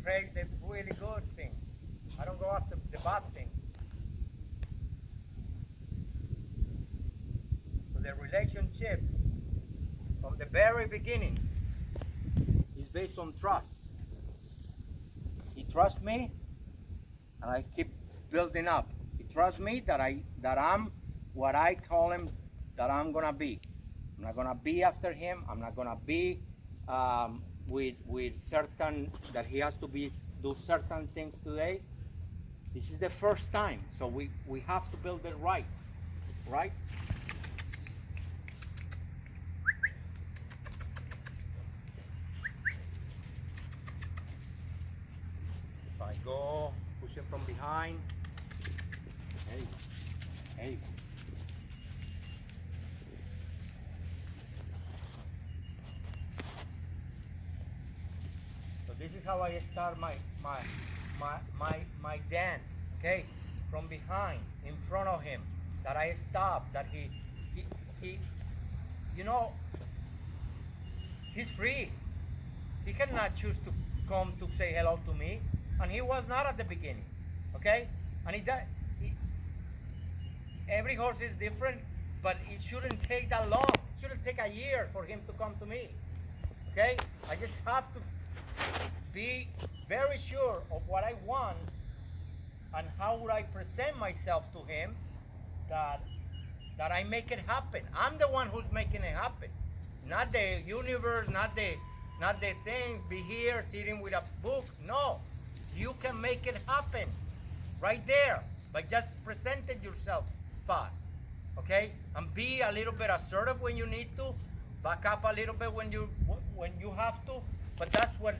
praise the really good things. I don't go after the bad things. So the relationship from the very beginning is based on trust. He trusts me, and I keep building up. He trusts me that I'm what I told him that I'm gonna be. I'm not gonna be after him. I'm not gonna be with certain that he has to do certain things today. This is the first time, so we have to build it right, right? If I go push him from behind, there you go. There you go. So this is how I start my dance, okay? From behind, in front of him, that I stop, that he you know, he's free. He cannot choose to come to say hello to me, and he was not at the beginning, okay? And every horse is different, but it shouldn't take that long. It shouldn't take a year for him to come to me, okay? I just have to be very sure of what I want and how would I present myself to him that I make it happen. I'm the one who's making it happen, not the universe, not the thing, be here sitting with a book. No, you can make it happen right there by just presenting yourself fast, okay? And be a little bit assertive when you need to, back up a little bit when you have to, but that's what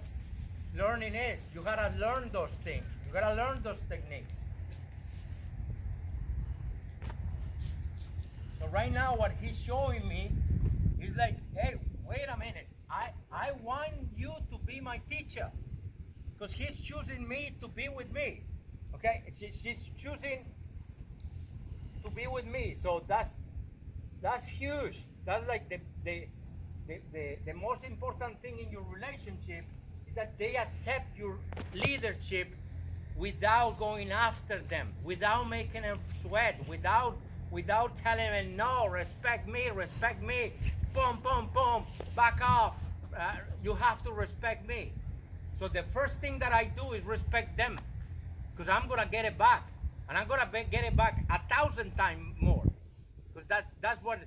learning is. You gotta learn those things. You gotta learn those techniques. So right now what he's showing me is like, hey, wait a minute. I want you to be my teacher, because he's choosing me to be with me. Okay? She's choosing to be with me. So that's huge. That's like the most important thing in your relationship, is that they accept your leadership without going after them, without making them sweat, without telling them, no, respect me, boom, boom, boom, back off, you have to respect me. So the first thing that I do is respect them, because I'm gonna get it back, and I'm gonna get it back 1,000 times more, because that's what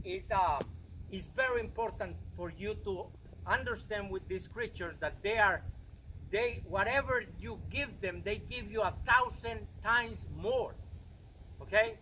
is very important for you to understand with these creatures, that they whatever you give them, they give you 1,000 times more. Okay?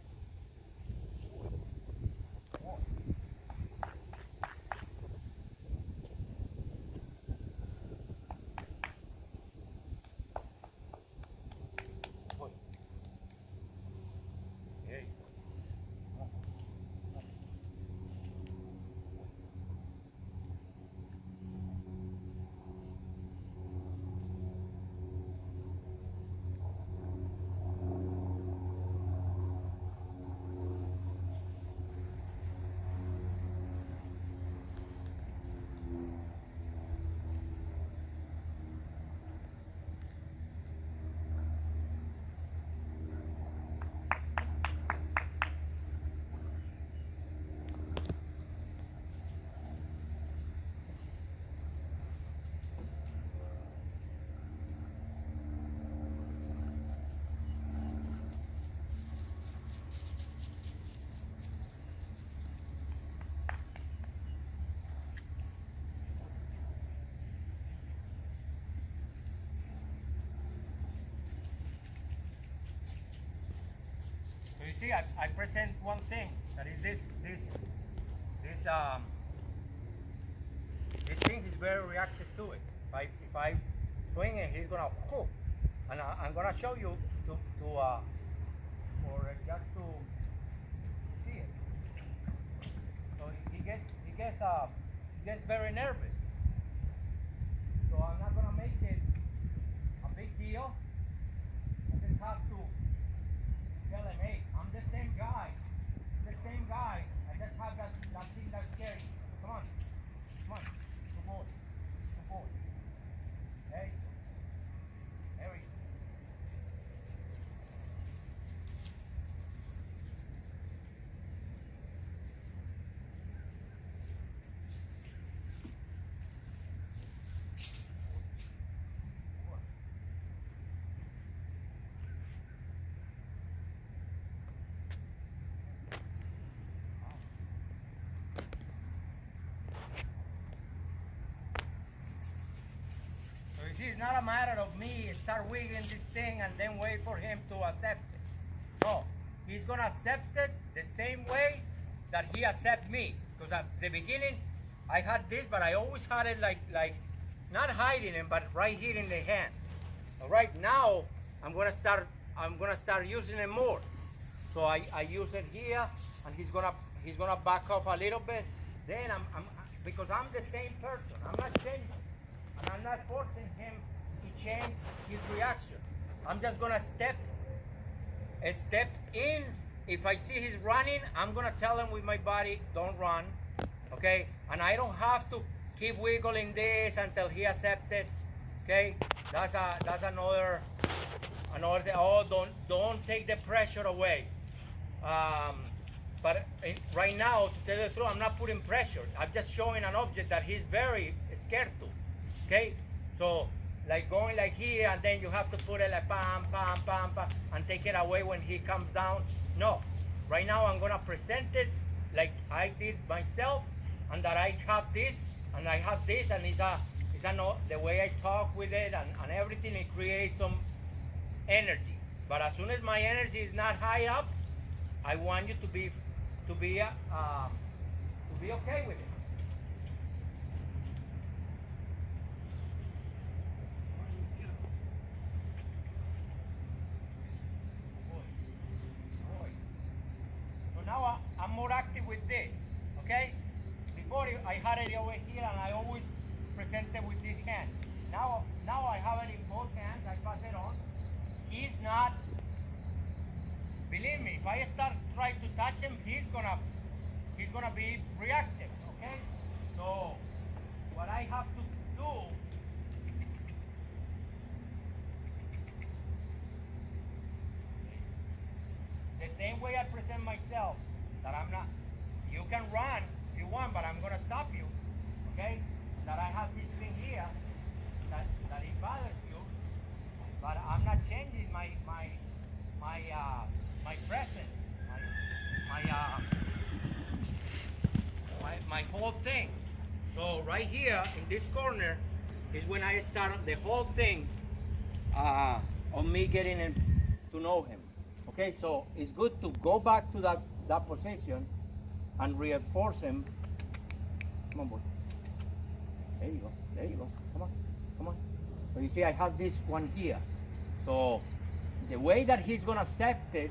So you see, I present one thing, that is this thing is very reactive to it. If I swing it, he's gonna whoop, and I'm gonna show you for just to see it. So he gets very nervous. So I'm not gonna make it a big deal. I just have to tell him, hey, I'm the same guy. I just have that thing that's scary. Come on, good boy. Hey, not a matter of me start wiggling this thing and then wait for him to accept it. No, he's gonna accept it the same way that he accept me. Because at the beginning, I had this, but I always had it like not hiding it, but right here in the hand. All right, now I'm gonna start using it more. So I use it here, and he's gonna back off a little bit. Then because I'm the same person. I'm not changing, and I'm not forcing him to change his reaction. I'm just gonna step in. If I see he's running, I'm gonna tell him with my body, don't run, okay? And I don't have to keep wiggling this until he accepts it, okay? That's another thing. Oh, don't take the pressure away. But right now, to tell you the truth, I'm not putting pressure. I'm just showing an object that he's very scared to, okay? So, like going like here, and then you have to put it like pam, pam, pam, pam, and take it away when he comes down. No, right now I'm gonna present it like I did myself, and that I have this, and I have this, and it's the way I talk with it, and everything, it creates some energy. But as soon as my energy is not high up, I want you to be okay with it. Now I'm more active with this, okay? Before I had it over here, and I always presented with this hand. Now I have it in both hands. I pass it on. He's not. Believe me, if I start trying to touch him, he's gonna be reactive, okay? So what I have to do, the same way I present myself, that I'm not, you can run if you want, but I'm gonna stop you, okay? That I have this thing here, that it bothers you, but I'm not changing my presence, my whole thing. So right here in this corner is when I start the whole thing of me getting to know him. Okay, so it's good to go back to that position and reinforce him. Come on, boy. There you go. There you go. Come on. Come on. So you see, I have this one here. So the way that he's gonna accept it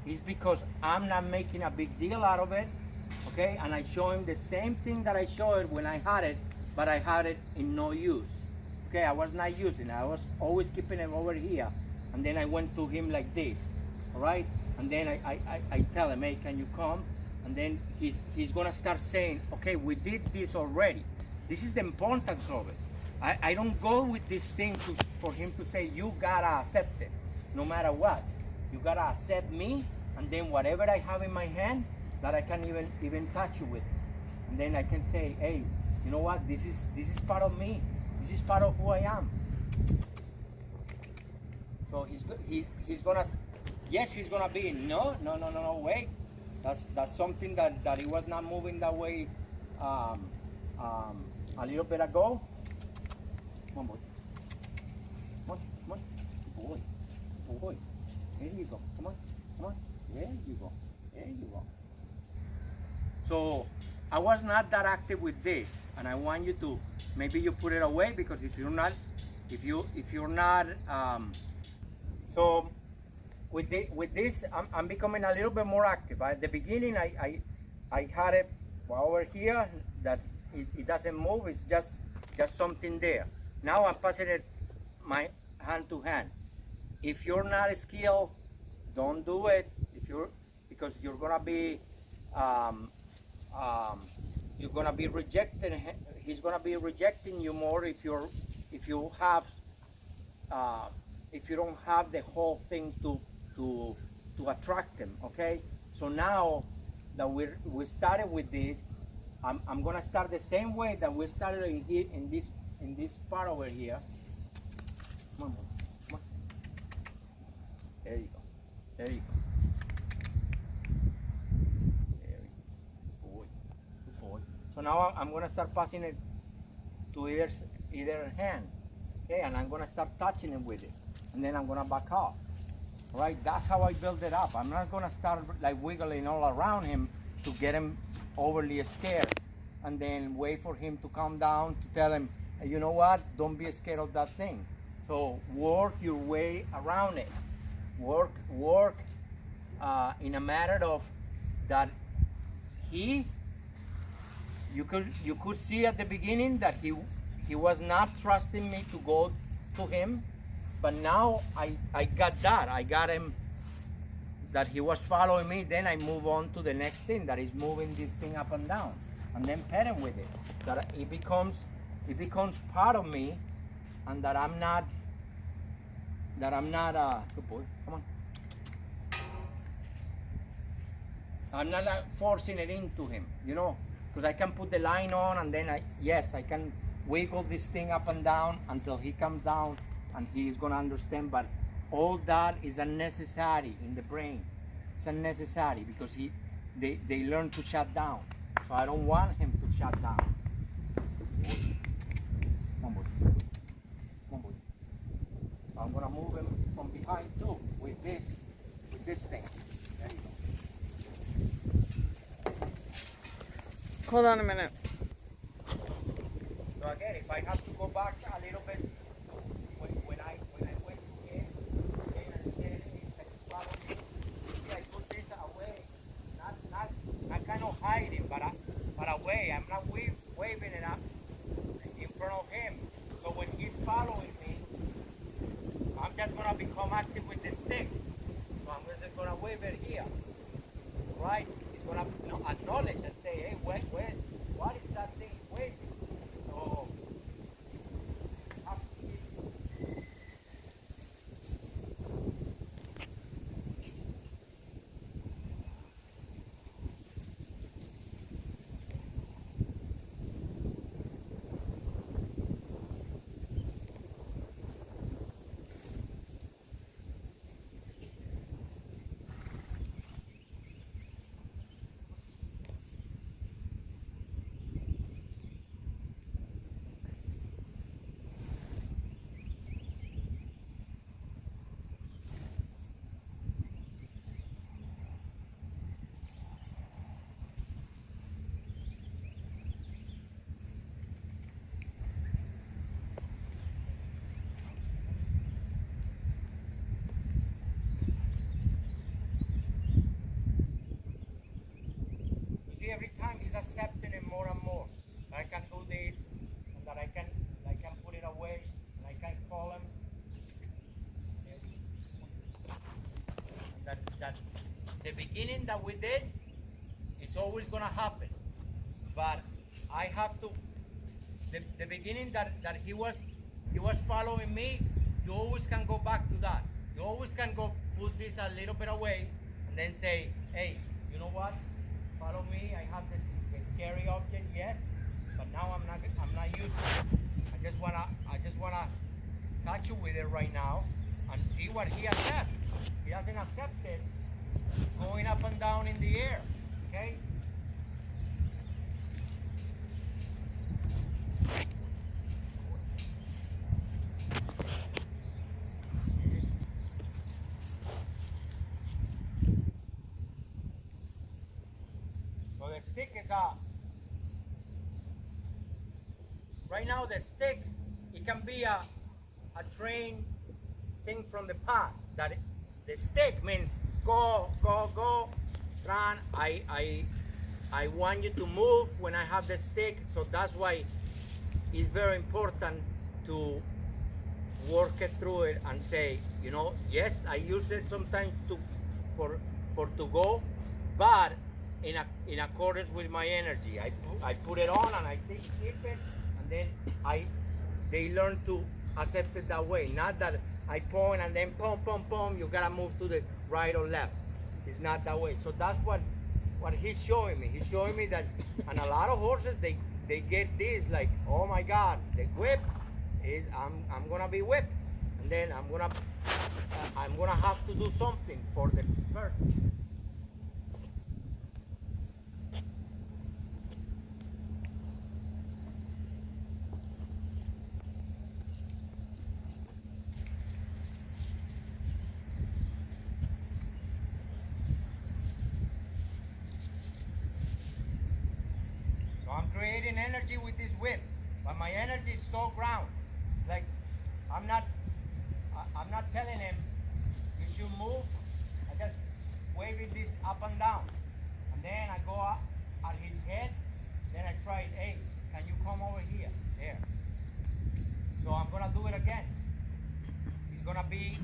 is because I'm not making a big deal out of it. Okay, and I show him the same thing that I showed when I had it, but I had it in no use. Okay, I was not using it. I was always keeping it over here, and then I went to him like this. All right, and then I tell him, hey, can you come? And then he's gonna start saying, okay, we did this already. This is the importance of it. I don't go with this thing for him to say, you gotta accept it, no matter what. You gotta accept me, and then whatever I have in my hand, that I can even touch you with. And then I can say, hey, you know what, this is part of me. This is part of who I am. So he's gonna, yes, he's gonna be, no, wait. That's something that he was not moving that way a little bit ago. Come on, boy. Come on. Boy. There you go. Come on. There you go. So I was not that active with this, and I want you to, maybe you put it away, because if you're not, so with this, I'm becoming a little bit more active. At the beginning, I had it over here that it doesn't move. It's just something there. Now I'm passing it my hand to hand. If you're not skilled, don't do it. Because you're gonna be rejected. He's gonna be rejecting you more if you don't have the whole thing to attract him. Okay. So now that we started with this, I'm gonna start the same way that we started in here in this part over here. Come on, boy. Come on. There you go. There you go. So now I'm gonna start passing it to either hand. Okay, and I'm gonna start touching him with it, and then I'm gonna back off. Right? That's how I build it up. I'm not gonna start like wiggling all around him to get him overly scared, and then wait for him to calm down to tell him, "Hey, you know what? Don't be scared of that thing." So work your way around it. Work in a matter of that he. You could see at the beginning that he was not trusting me to go to him, but now I got that. I got him that he was following me. Then I move on to the next thing, that is moving this thing up and down, and then pet him with it. That it becomes part of me, and that I'm not good boy. Come on. I'm not forcing it into him, you know, because I can put the line on, and then I can wiggle this thing up and down until he comes down and he is going to understand. But all that is unnecessary in the brain. It's unnecessary because they learn to shut down. So I don't want him to shut down. Come on, boy. Come on, boy. I'm going to move him from behind too with this thing. There you go. Hold on a minute. So again, if I have to go back a little bit, when I went to him, and then follow me, see, I put this away, not kind of hiding, but away. I'm not waving it up in front of him. So when he's following me, I'm just gonna become active with the stick. So I'm just gonna wave it here, right? He's gonna acknowledge and say, hey, wait, what is that thing waving? So every time he's accepting it more and more. I can do this, and that I can put it away, and I can call him. And that the beginning that we did is always gonna happen, but I have to. The beginning that he was following me, you always can go back to that. You always can go put this a little bit away, and then say, hey, you know what? Follow me. I have this scary object, yes, but now I'm not used to it. I just wanna touch you with it right now and see what he accepts. He doesn't accept it going up and down in the air. Okay? So the stick is right now the stick, it can be a trained thing from the past. That the stick means go, run. I want you to move when I have the stick. So that's why it's very important to work it through it and say, you know, yes, I use it sometimes for to go, but in accordance with my energy. I put it on and I keep it, and then they learn to accept it that way. Not that I point and then pom, you gotta move to the right or left. It's not that way. So that's what he's showing me. He's showing me that, and a lot of horses they get this like, oh my God, the whip is I'm gonna be whipped, and then I'm gonna have to do something for the person. creating energy with this whip, but my energy is so ground. Like I'm not telling him you should move. I just waving this up and down, and then I go up at his head. Then I try, hey, can you come over here? There. So I'm gonna do it again. It's gonna be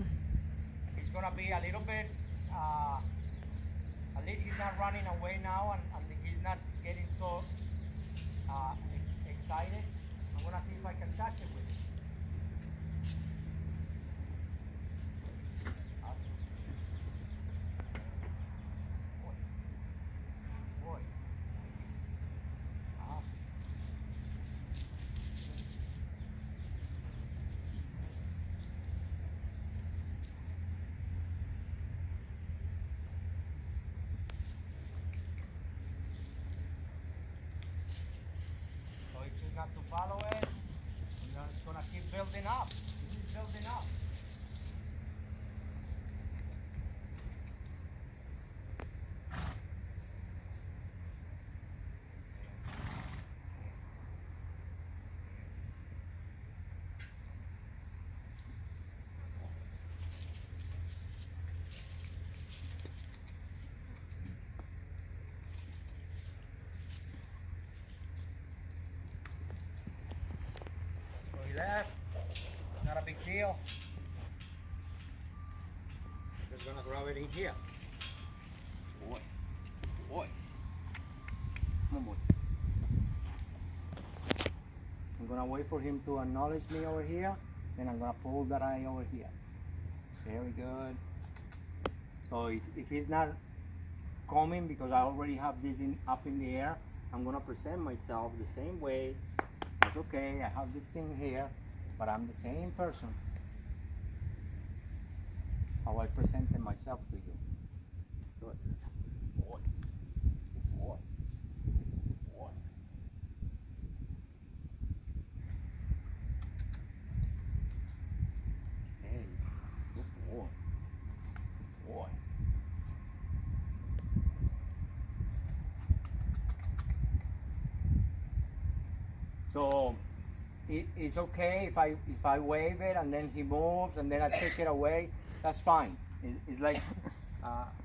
a little bit. At least he's not running away now, and he's not getting so excited. I'm gonna see if I can touch it with it. Boy. So it's just not to follow it. It's gonna keep building up. This is building up. So he left. Not a big deal. Just gonna grab it in here. Boy. Boy. Come on, boy. I'm gonna wait for him to acknowledge me over here. Then I'm gonna pull that eye over here. Very good. So if he's not coming because I already have this up in the air, I'm gonna present myself the same way. It's okay, I have this thing here, but I'm the same person. How I presented myself to you. Good. Boy. Boy. Boy. Hey, good boy. Good boy. So it's okay if I wave it and then he moves and then I take it away. That's fine. It's like a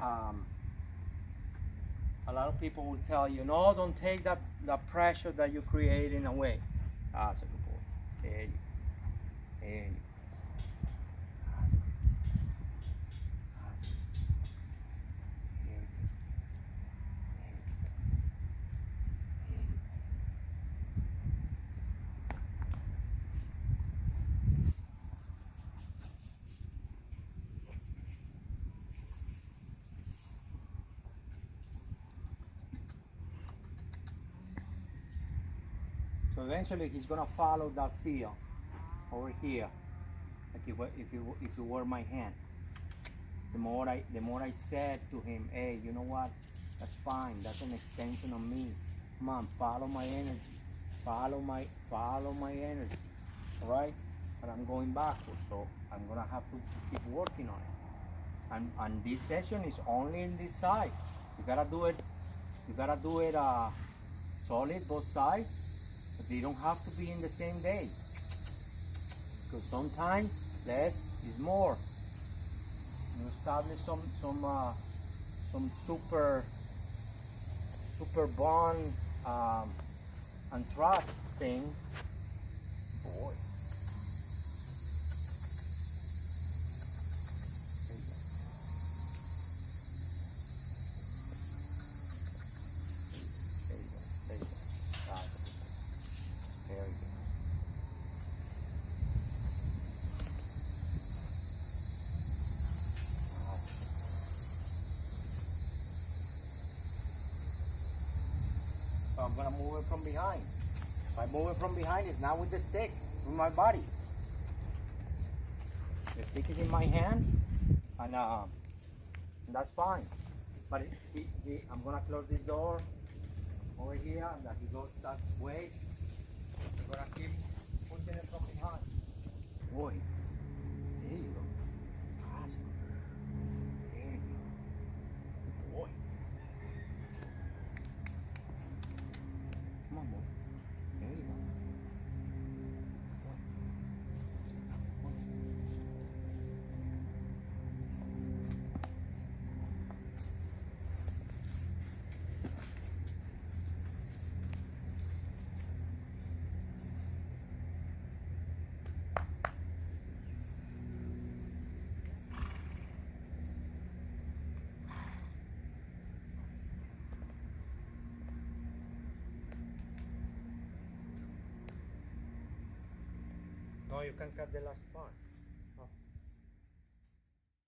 lot of people will tell you, no, don't take that pressure that you're creating away. That's a good boy. There you go. There you go. So eventually he's gonna follow that feel over here, like if you were my hand. The more I said to him, hey, you know what? That's fine. That's an extension of me. Come on, follow my energy. Follow my energy. All right? But I'm going backwards, so I'm gonna have to keep working on it. And this session is only in this side. You gotta do it. Solid both sides. But they don't have to be in the same day, because sometimes less is more. You establish some super bond and trust thing. Boy. So I'm gonna move it from behind. If I move it from behind, it's not with the stick, with my body. The stick is in my hand, and that's fine. But I'm gonna close this door over here, and that he goes that way. I'm gonna keep pushing it from behind. Boy, there you go. Awesome. There you go. Boy. Come on, boy. No, you can cut the last part.